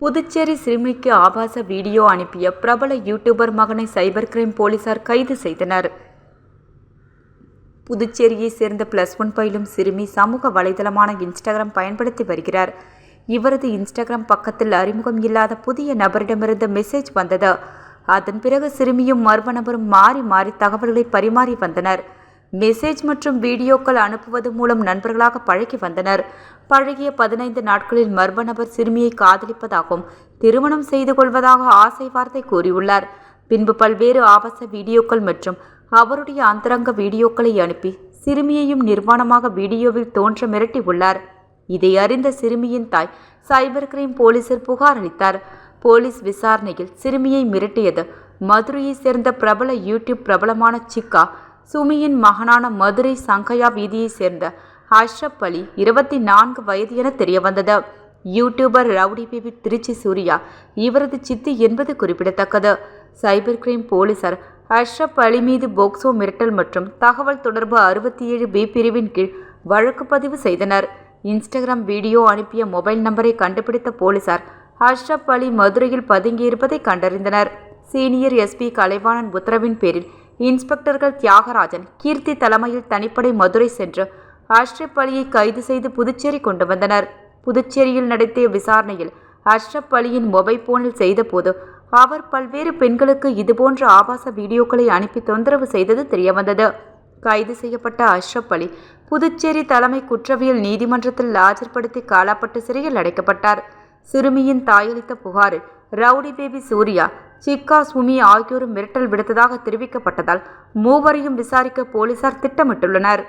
புதுச்சேரி சிறுமிக்கு ஆபாச வீடியோ அனுப்பிய பிரபல யூடியூபர் மகனை சைபர் கிரைம் போலீசார் கைது செய்தனர். புதுச்சேரியை சேர்ந்த +1 பயிலும் சிறுமி சமூக வலைதளமான இன்ஸ்டாகிராம் பயன்படுத்தி வருகிறார். இவரது இன்ஸ்டாகிராம் பக்கத்தில் அறிமுகம் இல்லாத புதிய நபரிடமிருந்து மெசேஜ் வந்தது. அதன் பிறகு சிறுமியும் மர்ம நபரும் மாறி மாறி தகவல்களை பரிமாறி வந்தனர். மெசேஜ் மற்றும் வீடியோக்கள் அனுப்புவது மூலம் நண்பர்களாக பழகி வந்தனர். பழகிய 15 நாட்களில் மர்ம நபர் சிறுமியை காதலிப்பதாகவும் திருமணம் செய்து கொள்வதாக ஆசை வார்த்தை கூறியுள்ளார். பின்பு பல்வேறு ஆபாச வீடியோக்கள் மற்றும் அவருடைய அந்தரங்க வீடியோக்களை அனுப்பி சிறுமியையும் நிர்வாணமாக வீடியோவில் தோன்ற மிரட்டி உள்ளார். இதை அறிந்த சிறுமியின் தாய் சைபர் கிரைம் போலீசில் புகார் அளித்தார். போலீஸ் விசாரணையில் சிறுமியை மிரட்டியது மதுரையை சேர்ந்த பிரபல யூடியூப் பிரபலமான சிக்கா சுமியின் மகனான மதுரை சங்கையா வீதியை சேர்ந்த அஷ்ரப் அலி 24 வயது என தெரியவந்தது. Youtuber rowdy baby Trichy Surya இவரது சித்தி என்பது குறிப்பிடத்தக்கது. சைபர் கிரைம் போலீசார் அஷ்ரப் அலி மீது போக்சோ மிரட்டல் மற்றும் தகவல் தொடர்பு 67B பிரிவின் கீழ் வழக்கு பதிவு செய்தனர். இன்ஸ்டாகிராம் வீடியோ அனுப்பிய மொபைல் நம்பரை கண்டுபிடித்த போலீசார் அஷ்ரப் அலி மதுரையில் பதுங்கியிருப்பதை கண்டறிந்தனர். சீனியர் எஸ்பி கலைவாணன் உத்தரவின் பேரில் இன்ஸ்பெக்டர்கள் தியாகராஜன், கீர்த்தி தலைமையில் தனிப்படை மதுரை சென்று அஷ்ரப் அலியை கைது செய்து புதுச்சேரி கொண்டு வந்தனர். புதுச்சேரியில் நடத்திய விசாரணையில் அஷ்ரப் அலியின் மொபைல் போனில் செய்தபோது அவர் பல்வேறு பெண்களுக்கு இதுபோன்ற ஆபாச வீடியோக்களை அனுப்பி தொந்தரவு செய்தது தெரியவந்தது. கைது செய்யப்பட்ட அஷ்ரப் அலி புதுச்சேரி தலைமை குற்றவியல் நீதிமன்றத்தில் ஆஜர்படுத்தி காலாப்பட்டு சிறையில் அடைக்கப்பட்டார். சிறுமியின் தாயளித்த புகாரில் ரவுடி பேபி சூர்யா, சிக்கா சுமி ஆகியோரும் மிரட்டல் விடுத்ததாக தெரிவிக்கப்பட்டதால் மூவரையும் விசாரிக்க போலீசார் திட்டமிட்டுள்ளனர்.